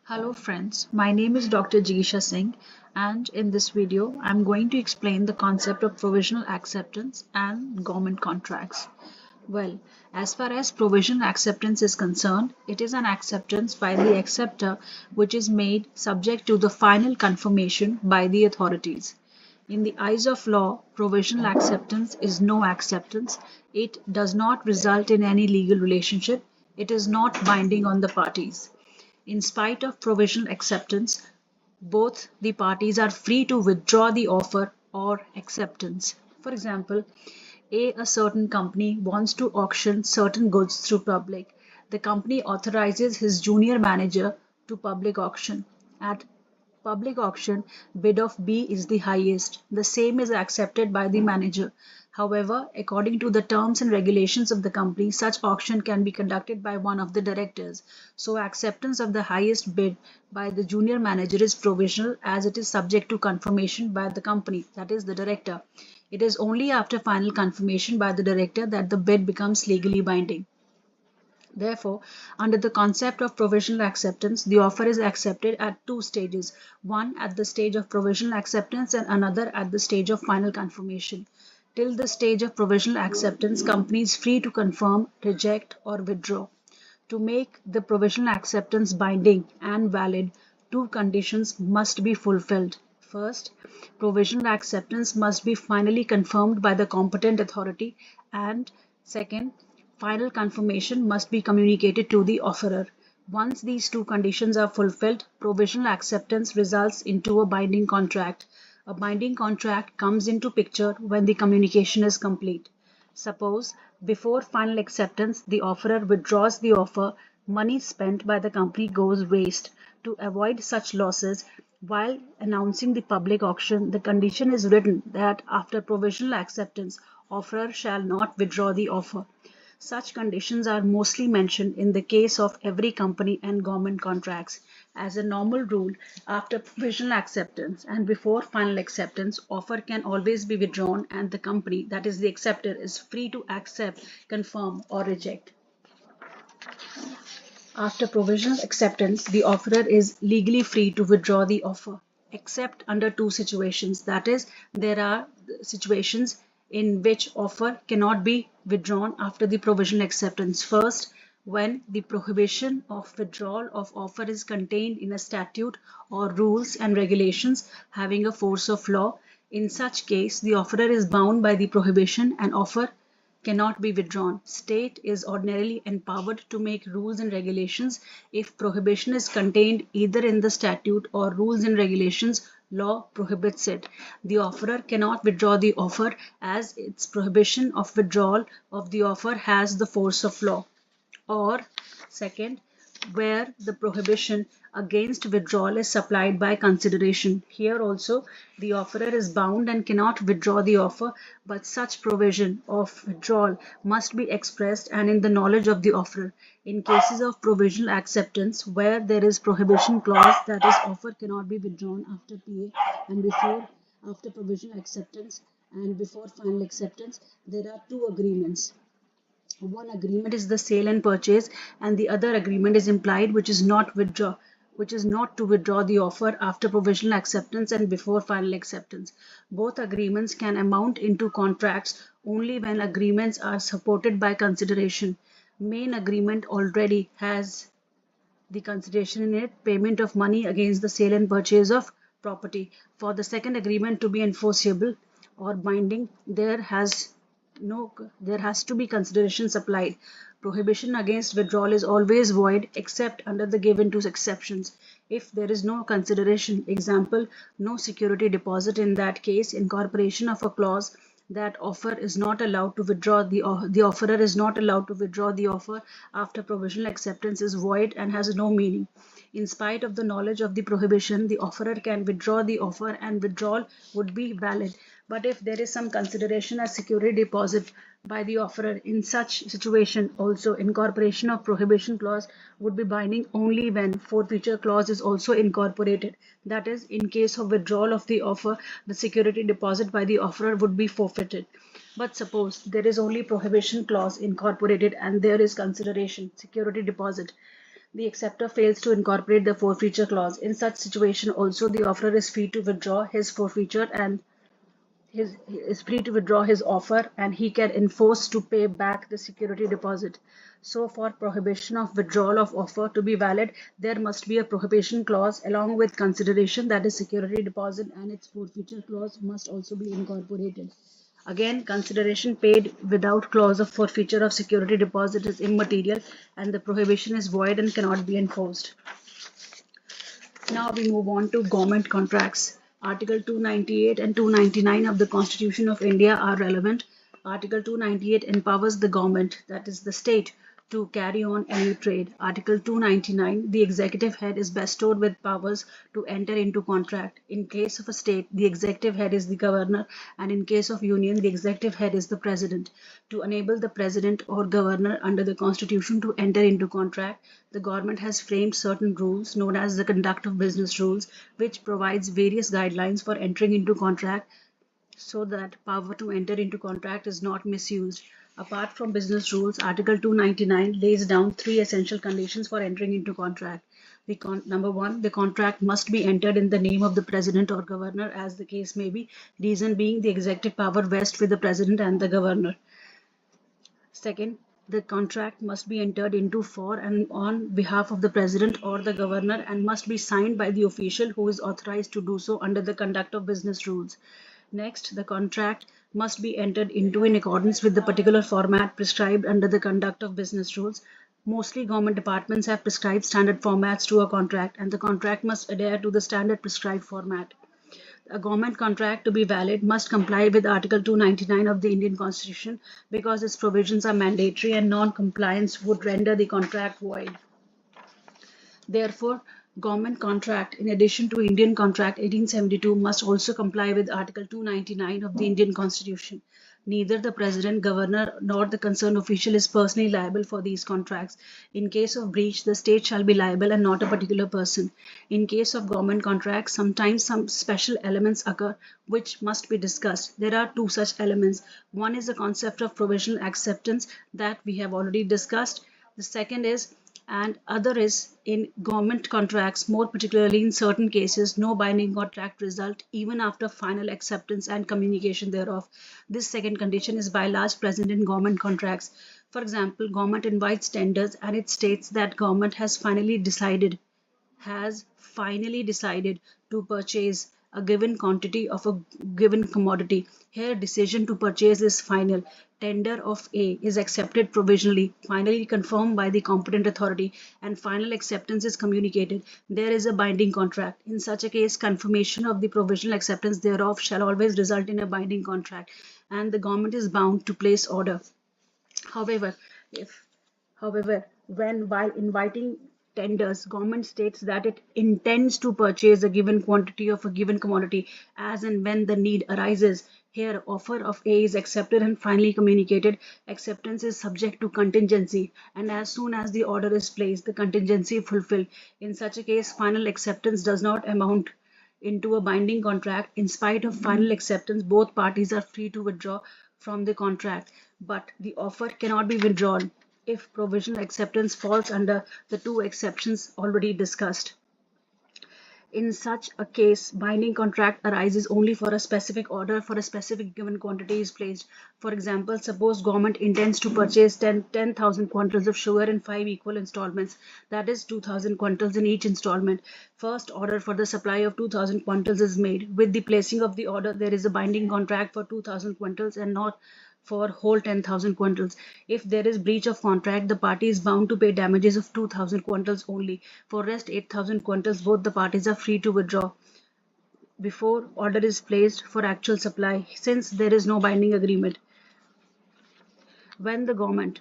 Hello friends, my name is Dr. Jigisha Singh and in this video I'm going to explain the concept of provisional acceptance and government contracts. Well, as far as provisional acceptance is concerned, it is an acceptance by the acceptor which is made subject to the final confirmation by the authorities. In the eyes of law, provisional acceptance is no acceptance. It does not result in any legal relationship. It is not binding on the parties. In spite of provisional acceptance, both the parties are free to withdraw the offer or acceptance. For example, a certain company wants to auction certain goods through public. The company authorizes his junior manager to public auction. At public auction, bid of B is the highest. The same is accepted by the manager. However, according to the terms and regulations of the company, such auction can be conducted by one of the directors. So, acceptance of the highest bid by the junior manager is provisional as it is subject to confirmation by the company, that is, the director. It is only after final confirmation by the director that the bid becomes legally binding. Therefore, under the concept of provisional acceptance, the offer is accepted at two stages, one at the stage of provisional acceptance and another at the stage of final confirmation. Till the stage of provisional acceptance, company is free to confirm, reject, or withdraw. To make the provisional acceptance binding and valid, two conditions must be fulfilled. First, provisional acceptance must be finally confirmed by the competent authority, and second, final confirmation must be communicated to the offerer. Once these two conditions are fulfilled, provisional acceptance results into a binding contract. A binding contract comes into picture when the communication is complete. Suppose before final acceptance, the offerer withdraws the offer, money spent by the company goes waste. To avoid such losses, while announcing the public auction, the condition is written that after provisional acceptance, offerer shall not withdraw the offer. Such conditions are mostly mentioned in the case of every company and government contracts. As a normal rule, after provisional acceptance and before final acceptance, offer can always be withdrawn and the company, that is the acceptor, is free to accept, confirm or reject. After provisional acceptance, the offerer is legally free to withdraw the offer, except under two situations. That is, there are situations in which offer cannot be withdrawn after the provisional acceptance. First, when the prohibition of withdrawal of offer is contained in a statute or rules and regulations having a force of law. In such case, the offerer is bound by the prohibition and offer cannot be withdrawn. State is ordinarily empowered to make rules and regulations if prohibition is contained either in the statute or rules and regulations. Law prohibits it. The offerer cannot withdraw the offer as its prohibition of withdrawal of the offer has the force of law. Or second, where the prohibition against withdrawal is supplied by consideration. Here also the offerer is bound and cannot withdraw the offer, but such provision of withdrawal must be expressed and in the knowledge of the offerer. In cases of provisional acceptance where there is prohibition clause, that is, offer cannot be withdrawn after PA and after provisional acceptance and before final acceptance, there are two agreements. One agreement is the sale and purchase, and the other agreement is implied, which is not to withdraw the offer after provisional acceptance and before final acceptance. Both agreements can amount into contracts only when agreements are supported by consideration. Main agreement already has the consideration in it, payment of money against the sale and purchase of property. For the second agreement to be enforceable or binding, there has to be consideration supplied. Prohibition against withdrawal is always void except under the given two exceptions. If there is no consideration, example, no security deposit, in that case, incorporation of a clause that offer is not allowed to withdraw the offerer is not allowed to withdraw the offer after provisional acceptance is void and has no meaning. In spite of the knowledge of the prohibition, the offerer can withdraw the offer and withdrawal would be valid. But if there is some consideration as security deposit by the offerer, in such situation also incorporation of prohibition clause would be binding only when forfeiture clause is also incorporated. That is, in case of withdrawal of the offer, the security deposit by the offerer would be forfeited. But suppose there is only prohibition clause incorporated and there is consideration, security deposit. the acceptor fails to incorporate the forfeiture clause. In such situation also the offerer is free to withdraw his forfeiture and he is free to withdraw his offer, and he can enforce to pay back the security deposit. So for prohibition of withdrawal of offer to be valid, there must be a prohibition clause along with consideration, that is security deposit, and its forfeiture clause must also be incorporated. Again, consideration paid without clause of forfeiture of security deposit is immaterial and the prohibition is void and cannot be enforced. Now we move on to government contracts. Article 298 and 299 of the Constitution of India are relevant. Article 298 empowers the government, that is the state, to carry on any trade. Article 299, the executive head is bestowed with powers to enter into contract. In case of a state, the executive head is the governor, and in case of union, the executive head is the president. To enable the president or governor under the Constitution to enter into contract, the government has framed certain rules known as the conduct of business rules, which provides various guidelines for entering into contract so that power to enter into contract is not misused. Apart from business rules, Article 299 lays down three essential conditions for entering into contract. Number one, the contract must be entered in the name of the president or governor, as the case may be, reason being the executive power vests with the president and the governor. Second, the contract must be entered into for and on behalf of the president or the governor and must be signed by the official who is authorized to do so under the conduct of business rules. Next, the contract must be entered into in accordance with the particular format prescribed under the conduct of business rules. Mostly government departments have prescribed standard formats to a contract, and the contract must adhere to the standard prescribed format. A government contract to be valid must comply with Article 299 of the Indian Constitution because its provisions are mandatory and non-compliance would render the contract void. Therefore, government contract, in addition to Indian Contract 1872, must also comply with Article 299 of the Indian Constitution. Neither the President, Governor, nor the concerned official is personally liable for these contracts. In case of breach, the state shall be liable and not a particular person. In case of government contracts, sometimes some special elements occur which must be discussed. There are two such elements. One is the concept of provisional acceptance that we have already discussed. The second is and other is in government contracts, more particularly in certain cases, no binding contract result even after final acceptance and communication thereof. This second condition is by large present in government contracts. For example, government invites tenders and it states that government has finally decided to purchase a given quantity of a given commodity. Here, decision to purchase is final. Tender of A is accepted provisionally, finally confirmed by the competent authority, and final acceptance is communicated. There is a binding contract. In such a case, confirmation of the provisional acceptance thereof shall always result in a binding contract, and the government is bound to place order. However, if when while inviting tenders, government states that it intends to purchase a given quantity of a given commodity as and when the need arises. Here, offer of A is accepted and finally communicated. Acceptance is subject to contingency, and as soon as the order is placed, the contingency fulfilled. In such a case, final acceptance does not amount into a binding contract. In spite of final acceptance, both parties are free to withdraw from the contract, but the offer cannot be withdrawn if provisional acceptance falls under the two exceptions already discussed. In such a case, binding contract arises only for a specific order for a specific given quantity is placed. For example, suppose government intends to purchase 10,000 quintals of sugar in 5 equal installments, that is 2,000 quintals in each installment. First order for the supply of 2,000 quintals is made. With the placing of the order, there is a binding contract for 2,000 quintals and not for whole 10,000 quintals. If there is breach of contract, the party is bound to pay damages of 2,000 quintals only. For rest 8,000 quintals, both the parties are free to withdraw before order is placed for actual supply, since there is no binding agreement. When the government,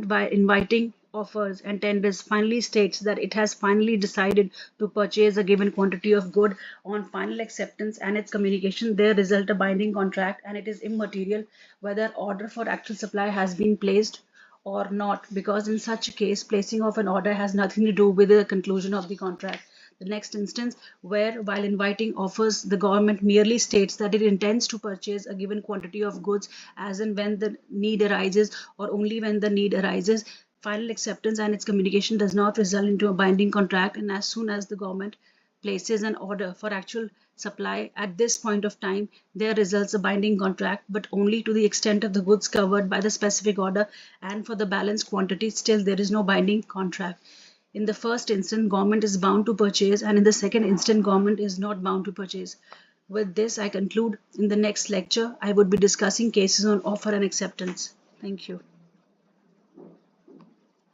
by inviting offers and tenders finally states that it has finally decided to purchase a given quantity of good, on final acceptance and its communication, there result a binding contract, and it is immaterial whether order for actual supply has been placed or not, because in such a case, placing of an order has nothing to do with the conclusion of the contract. The next instance, where while inviting offers, the government merely states that it intends to purchase a given quantity of goods as and when the need arises, or only when the need arises, final acceptance and its communication does not result into a binding contract, and as soon as the government places an order for actual supply at this point of time, there results a binding contract, but only to the extent of the goods covered by the specific order, and for the balanced quantity still there is no binding contract. In the first instance, government is bound to purchase, and in the second instance, government is not bound to purchase. With this, I conclude. In the next lecture, I would be discussing cases on offer and acceptance. Thank you.